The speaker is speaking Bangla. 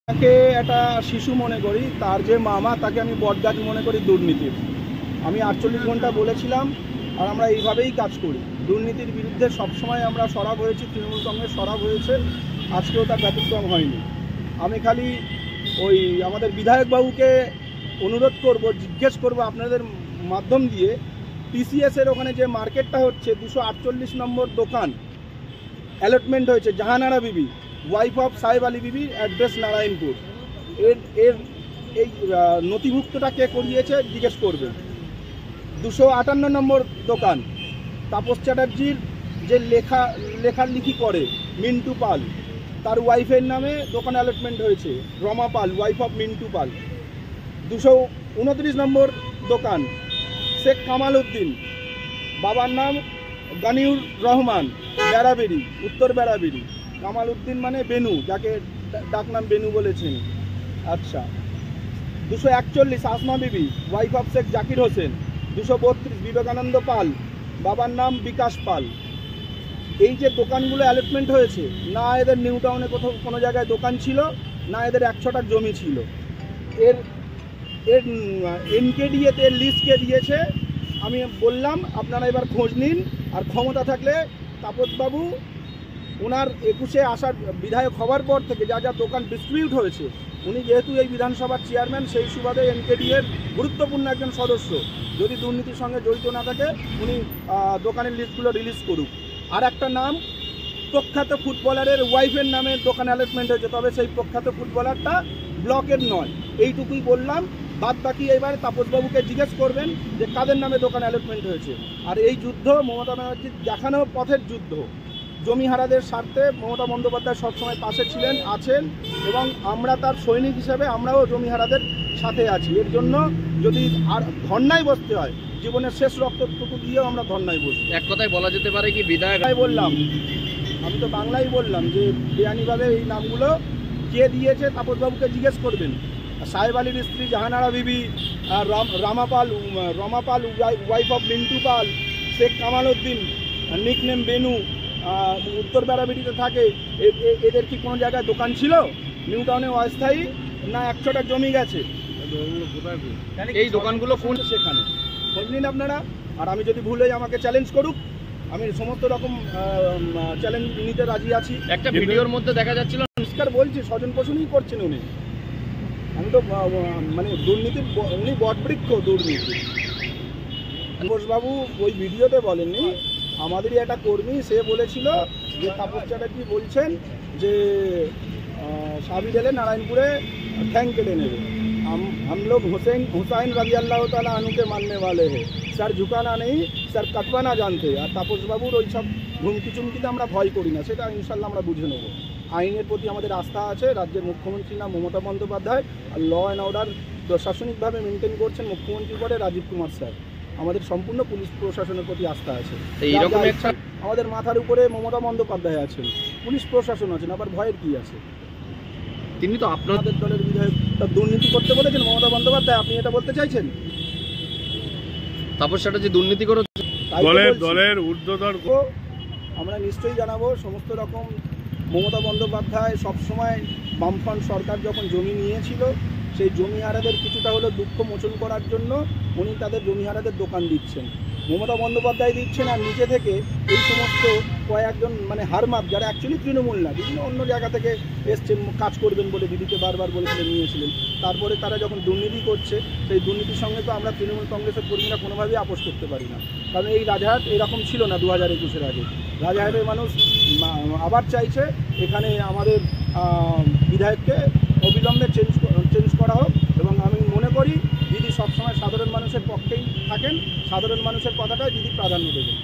তাকে একটা শিশু মনে করি, তার যে মামা তাকে আমি বটগাছ মনে করি দুর্নীতির। আমি 48 ঘন্টা বলেছিলাম, আর আমরা এইভাবেই কাজ করি। দুর্নীতির বিরুদ্ধে সবসময় আমরা সরব হয়েছি, তৃণমূল কংগ্রেস সরব হয়েছে, আজকেও তার ব্যতিক্রম হয়নি। আমি খালি ওই আমাদের বিধায়কবাবুকে অনুরোধ করব, জিজ্ঞেস করব আপনাদের মাধ্যম দিয়ে, টিসিএসের ওখানে যে মার্কেটটা হচ্ছে 248 নম্বর দোকান অ্যালটমেন্ট হয়েছে জাহানারা বিবি, ওয়াইফ অফ সাহেব আলী বিবি, অ্যাড্রেস নারায়ণপুর। এর এই নথিভুক্তটা কে করিয়েছে জিজ্ঞেস করবে। 258 নম্বর দোকান তাপস চ্যাটার্জির যে লেখালেখি করে মিন্টু পাল, তার ওয়াইফের নামে দোকান অ্যালটমেন্ট হয়েছে, রমা পাল, ওয়াইফ অফ মিন্টু পাল। 229 নম্বর দোকান শেখ কামাল উদ্দিন, বাবার নাম গানিউর রহমান, বেড়াবেড়ি, উত্তর বেড়াবেড়ি। কামাল উদ্দিন মানে বেনু, যাকে ডাকনাম বেনু বলেছেন। আচ্ছা, 241 আসমা বিবি, ওয়াইফ অফ শেখ জাকির হোসেন। 232 বিবেকানন্দ পাল, বাবার নাম বিকাশ পাল। এই যে দোকানগুলো অ্যালটমেন্ট হয়েছে, না এদের নিউ টাউনে কোথাও কোনো জায়গায় দোকান ছিল, না এদের 100টা জমি ছিল। এর এনকেডিএতে লিস্টকে দিয়েছে। আমি বললাম আপনারা এবার খোঁজ নিন, আর ক্ষমতা থাকলে তাপসবাবু ওনার 21-এ আসার বিধায়ক হওয়ার পর থেকে যা যা দোকান ডিস্ট্রিবিউট হয়েছে, উনি যেহেতু এই বিধানসভার চেয়ারম্যান, সেই সুবাদে এনকেডিএর গুরুত্বপূর্ণ একজন সদস্য, যদি দুর্নীতির সঙ্গে জড়িত না থাকে উনি দোকানের লিস্টগুলো রিলিজ করুক। আর একটা নাম, প্রখ্যাত ফুটবলারের ওয়াইফের নামে দোকান অ্যালটমেন্ট হয়েছে, তবে সেই প্রখ্যাত ফুটবলারটা ব্লকের নয়। এইটুকুই বললাম, বাদ বাকি এবার তাপসবাবুকে জিজ্ঞেস করবেন যে কাদের নামে দোকান অ্যালটমেন্ট হয়েছে। আর এই যুদ্ধ মমতা ব্যানার্জির দেখানো পথের যুদ্ধ। জমিহারাদের স্বার্থে মমতা বন্দ্যোপাধ্যায় সবসময় পাশে ছিলেন, আছেন, এবং আমরা তার সৈনিক হিসেবে আমরাও জমিহারাদের সাথে আছি। এর জন্য যদি আর ধর্নায় বসতে হয়, জীবনের শেষ রক্তটুকু দিয়েও আমরা ধর্নায় বসি। এক কথায় বলা যেতে পারে কি বিধায়ক বললাম, আমি তো বাংলায় বললাম যে বেআইনিভাবে এই নামগুলো কে দিয়েছে তাপসবাবুকে জিজ্ঞেস করবেন। সাহেব আলীর স্ত্রী Jahanara Bibi, Rama Pal, wife of Mintu Pal, Sheikh Kamal Uddin, nickname Benu, উত্তর বেড়াবেড়িতে থাকে। এদের কি কোনো জায়গায় দোকান ছিল নিউ টাউনে অস্থায়ী, না 100টা জমি গেছে? এই দোকানগুলো কোন সেখানে খোঁজ নিন আপনারা। আর আমি যদি ভুল হই আমাকে চ্যালেঞ্জ করুক, আমি সমস্ত রকম চ্যালেঞ্জ নিতে রাজি আছি। একটা ভিডিওর মধ্যে দেখা যাচ্ছিল, পরিষ্কার বলছি, স্বজন পোষণই করছেন উনি। আমি তো মানে দুর্নীতির উনি বটবৃক্ষ দুর্নীতি। ঘোষবাবু ওই ভিডিওতে বলেননি, আমাদেরই একটা কর্মী সে বলেছিল যে তাপস চ্যাটার্জি বলছেন যে সাবির এলে নারায়ণপুরে ঠ্যাং কেটে নেবে। हम लोग हुसैन रजी अल्लाह ताला अन्हु के मानने वाले हैं, सर झुकाना नहीं, सर कटवाना जानते। আর তাপসবাবুর ওই সব হুমকি চুমকিতে আমরা ভয় করি না, সেটা ইনশাল্লাহ আমরা বুঝে নেব। আইনের প্রতি আমাদের আস্থা আছে। রাজ্যের মুখ্যমন্ত্রী নাম মমতা বন্দ্যোপাধ্যায়, আর ল অ্যান্ড অর্ডার প্রশাসনিকভাবে মেনটেন করছেন মুখ্যমন্ত্রী পদে রাজীব কুমার স্যার। আমাদের সম্পূর্ণ পুলিশ প্রশাসনের প্রতি আস্থা আছে। আমাদের মাথার উপরে মমতা বন্দ্যোপাধ্যায় আছেন, পুলিশ প্রশাসন আছেন, আবার ভয়ের কি আছে? তিনি তো আপনাদের দলের বিধায়ক দুর্নীতি করতে বলেছেন মমতা বন্দ্যোপাধ্যায়, আপনি এটা বলতে চাইছেন? তাপস চ্যাটার্জি দুর্নীতি করে দলের ঊর্ধ্বতন আমরা নিশ্চয়ই জানাবো সমস্ত রকম। মমতা বন্দ্যোপাধ্যায় সবসময় বামফ্রন্ট সরকার যখন জমি নিয়েছিল, সেই জমিহারাদের কিছুটা হলো দুঃখ মোচন করার জন্য উনি তাদের জমিহারাদের দোকান দিচ্ছেন, মমতা বন্দ্যোপাধ্যায় দিচ্ছেন। আর নিচে থেকে এই সমস্ত কয়েকজন মানে হারমাপ, যারা অ্যাকচুয়ালি তৃণমূল না, বিভিন্ন অন্য জায়গা থেকে এসছেন কাজ করবেন বলে দিদিকে বারবার বলেছিলেন, নিয়েছিলেন। তারপরে তারা যখন দুর্নীতি করছে, সেই দুর্নীতির সঙ্গে তো আমরা তৃণমূল কংগ্রেসের কর্মীরা কোনোভাবেই আপোষ করতে পারি না। কারণ এই রাজারহাট এরকম ছিল না 2021-এর আগে। রাজারহাটের মানুষ আবার চাইছে এখানে আমাদের বিধায়ককে অবিলম্বে চেঞ্জ করা হোক। এবং আমি মনে করি দিদি সবসময় সাধারণ মানুষের পক্ষেই থাকেন, সাধারণ মানুষের কথাটাই দিদি প্রাধান্য দেবেন।